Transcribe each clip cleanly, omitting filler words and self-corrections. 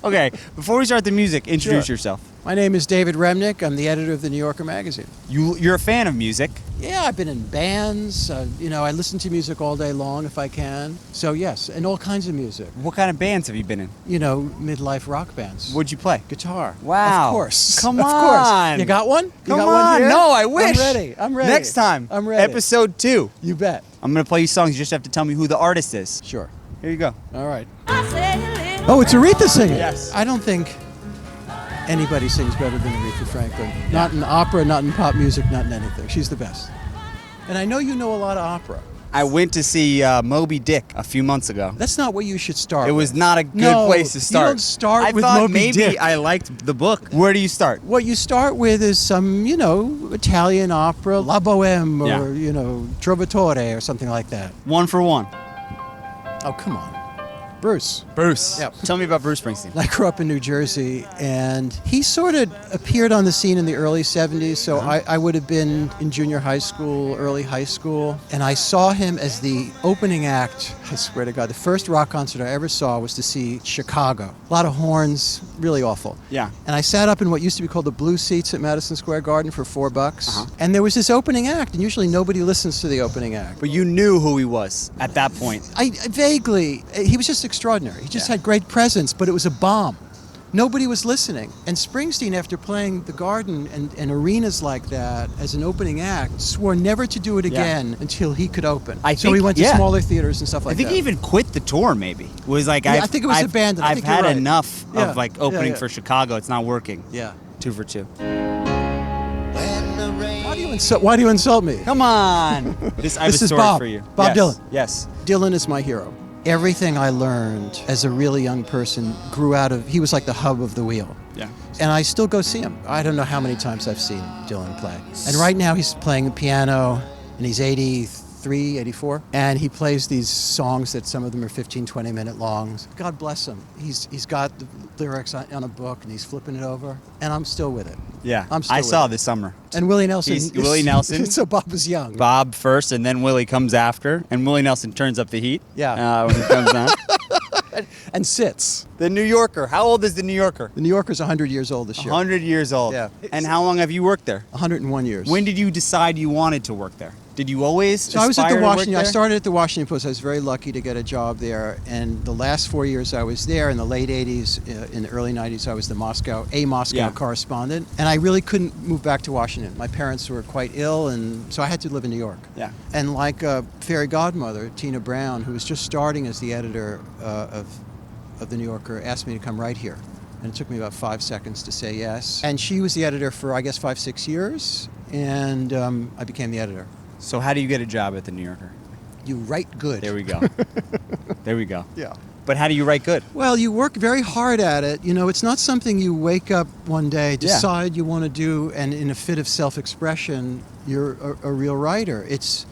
Okay, before we start the music, introduce yourself. My name is David Remnick. I'm the editor of the New Yorker magazine. You're a fan of music. Yeah, I've been in bands. I listen to music all day long if I can. So yes, and all kinds of music. What kind of bands have you been in? Midlife rock bands. What'd you play? Guitar. Wow. Of course. Come of on. Course. You got one? Come on. No, I wish. I'm ready. Next time. I'm ready. Episode 2. You bet. I'm going to play you songs. You just have to tell me who the artist is. Sure. Here you go. All right. Oh, it's Aretha singing. Yes. I don't think anybody sings better than Aretha Franklin. Yeah. Not in opera, not in pop music, not in anything. She's the best. And I know you know a lot of opera. I went to see Moby Dick a few months ago. That's not what you should start It with. was not a good place to start. You don't start with thought Moby maybe Dick. I liked the book. Where do you start? What you start with is some, Italian opera, La Bohème, Yeah. or, Trovatore or something like that. One for one. Oh, come on. Bruce. Yeah. Tell me about Bruce Springsteen. I grew up in New Jersey, and he sort of appeared on the scene in the early 70s, so I would have been in junior high school, early high school, and I saw him as the opening act. I swear to God, the first rock concert I ever saw was to see Chicago. A lot of horns, really awful. Yeah. And I sat up in what used to be called the blue seats at Madison Square Garden for $4, and there was this opening act, and usually nobody listens to the opening act. But you knew who he was at that point. I vaguely, he was just extraordinary. He just had great presence, but it was a bomb. Nobody was listening. And Springsteen, after playing the Garden and arenas like that as an opening act, swore never to do it again until he could open. So he went to smaller theaters and stuff like that. I think he even quit the tour, maybe. It was like, I think it was abandoned. I've had enough of opening Yeah. for Chicago. It's not working. Yeah. 2 for 2. Why do you insult me? Come on. I have This a is story Bob. for you. Bob Dylan. Yes. Dylan is my hero. Everything I learned as a really young person grew out of, he was like the hub of the wheel. Yeah. And I still go see him. I don't know how many times I've seen Dylan play. And right now he's playing the piano, and he's 83, 84. And he plays these songs that some of them are 15, 20-minute long. God bless him. He's got the lyrics on a book, and he's flipping it over. And I'm still with it. Yeah. I'm still I with saw it. this summer. And Willie Nelson. Willie Nelson. So Bob was young. Bob first, and then Willie comes after. And Willie Nelson turns up the heat. Yeah. When he comes on. And sits. The New Yorker. How old is the New Yorker? The New Yorker's 100 years old this year. 100 years old. Yeah. And how long have you worked there? 101 years. When did you decide you wanted to work there? Did you always So I was at aspire the to work Washington. I there? started at the Washington Post. I was very lucky to get a job there. And the last 4 years I was there, in the late 80s, in the early 90s, I was the Moscow correspondent. And I really couldn't move back to Washington. My parents were quite ill, and so I had to live in New York. Yeah. And like a fairy godmother, Tina Brown, who was just starting as the editor of the New Yorker, asked me to come right here. And it took me about 5 seconds to say yes. And she was the editor for, I guess, 5-6 years. And I became the editor. So how do you get a job at the New Yorker? You write good. There we go. There we go. Yeah. But how do you write good? Well, you work very hard at it. It's not something you wake up one day, decide you want to do, and in a fit of self-expression, you're a real writer. It's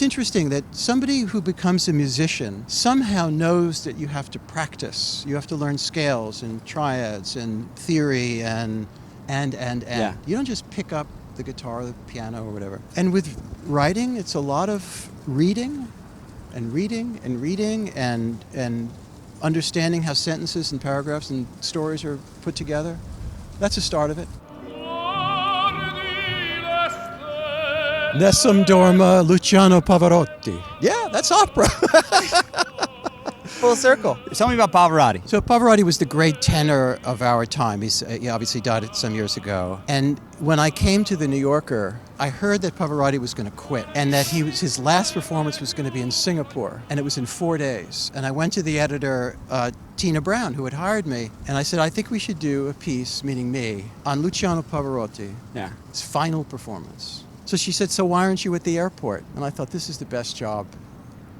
interesting that somebody who becomes a musician somehow knows that you have to practice. You have to learn scales and triads and theory and. Yeah. You don't just pick up the guitar or the piano or whatever. And with writing, it's a lot of reading and understanding how sentences and paragraphs and stories are put together. That's the start of it. Nessun, Dorma, Luciano, Pavarotti. Yeah, that's opera. Full circle. Tell me about Pavarotti. So Pavarotti was the great tenor of our time. He obviously died some years ago. And when I came to the New Yorker, I heard that Pavarotti was going to quit and that his last performance was going to be in Singapore, and it was in 4 days. And I went to the editor, Tina Brown, who had hired me, and I said, I think we should do a piece, meaning me, on Luciano Pavarotti, his final performance. So she said, so why aren't you at the airport? And I thought, this is the best job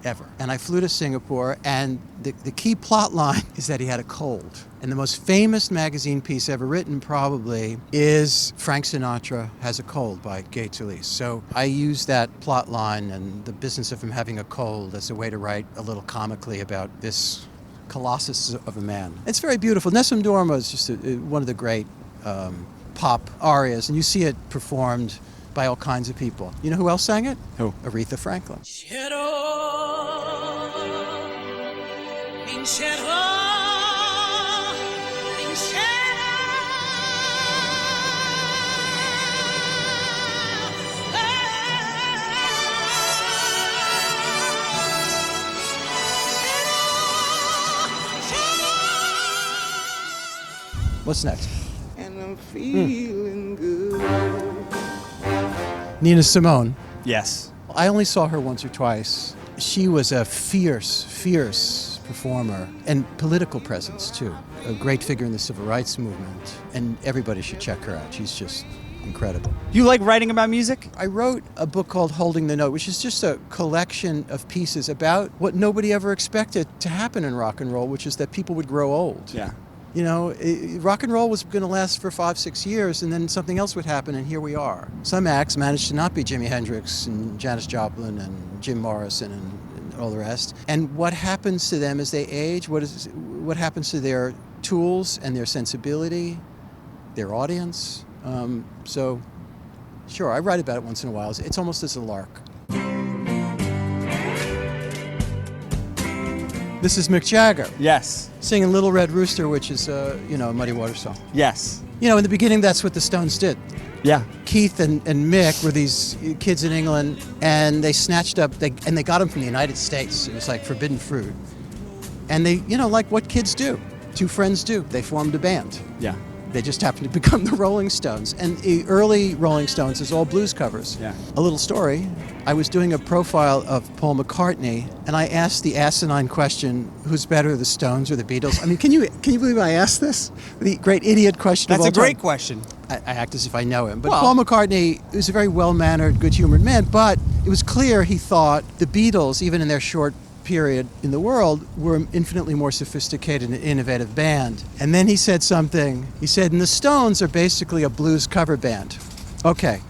ever. And I flew to Singapore, and the key plot line is that he had a cold. And the most famous magazine piece ever written probably is Frank Sinatra Has a Cold by Gay Talese. So I used that plot line and the business of him having a cold as a way to write a little comically about this colossus of a man. It's very beautiful. Nessun Dorma is just one of the great pop arias, and you see it performed by all kinds of people. You know who else sang it? Who? Aretha Franklin. What's next? And I'm feeling good. Nina Simone. Yes. I only saw her once or twice. She was a fierce performer and political presence too. A great figure in the civil rights movement, and everybody should check her out. She's just incredible. You like writing about music? I wrote a book called Holding the Note, which is just a collection of pieces about what nobody ever expected to happen in rock and roll, which is that people would grow old. Yeah. You know, rock and roll was going to last for 5-6 years, and then something else would happen, and here we are. Some acts managed to not be Jimi Hendrix and Janis Joplin and Jim Morrison and all the rest. And what happens to them as they age? What happens to their tools and their sensibility, their audience? So, sure, I write about it once in a while. It's almost as a lark. This is Mick Jagger Yes. singing Little Red Rooster, which is a Muddy Waters song. Yes. You know, in the beginning, that's what the Stones did. Yeah. Keith and Mick were these kids in England, and they snatched up, they got them from the United States. It was like forbidden fruit. And they, like what kids do, two friends do, they formed a band. Yeah. They just happened to become the Rolling Stones. And the early Rolling Stones is all blues covers. Yeah. A little story. I was doing a profile of Paul McCartney, and I asked the asinine question, who's better, the Stones or the Beatles? I mean, can you believe I asked this? The great idiot question That's of all a great time. question. I act as if I know him. But Well- Paul McCartney was a very well-mannered, good-humored man, but it was clear he thought the Beatles, even in their short period in the world, were an infinitely more sophisticated and innovative band. And then he said something. He said, and the Stones are basically a blues cover band. Okay.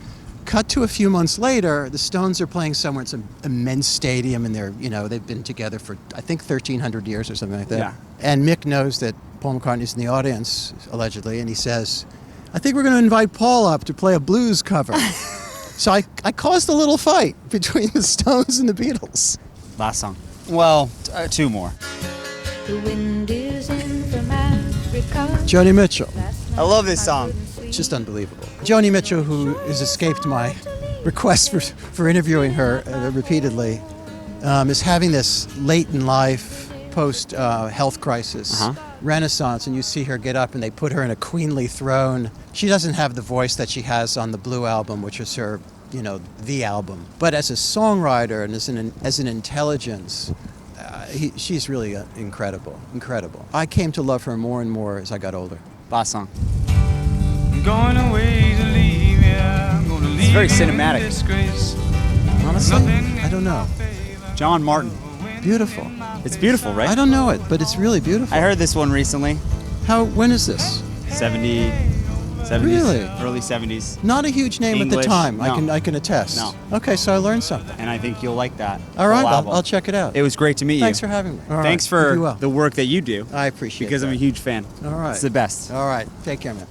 Cut to a few months later, the Stones are playing somewhere in some immense stadium, and they've been together for, I think, 1,300 years or something like that. Yeah. And Mick knows that Paul McCartney's in the audience, allegedly, and he says, I think we're going to invite Paul up to play a blues cover. So I caused a little fight between the Stones and the Beatles. Last song. Well, two more. The wind is in from Africa. Joni Mitchell. I love this song. It's just unbelievable. Joni Mitchell, who has escaped my request for interviewing her repeatedly, is having this late in life, post-health crisis, renaissance, and you see her get up and they put her in a queenly throne. She doesn't have the voice that she has on the Blue album, which is her, the album. But as a songwriter and as an intelligence, she's really incredible. I came to love her more and more as I got older. Last song. Going away to leave, yeah. I'm gonna leave very in cinematic. disgrace. Honestly, I don't know. John Martyn. Beautiful. It's beautiful, right? I don't know it, but it's really beautiful. I heard this one recently. When is this? 70s, Really? early 70s. Not a huge name at English, the time. no. I can attest. No. Okay, so I learned something. And I think you'll like that. All right, whole album. I'll check it out. It was great to meet you. Thanks for having me. All right, Thanks you do for well. the work that you do. I appreciate Because that. I'm a huge fan. All right. It's the best. All right, take care, man.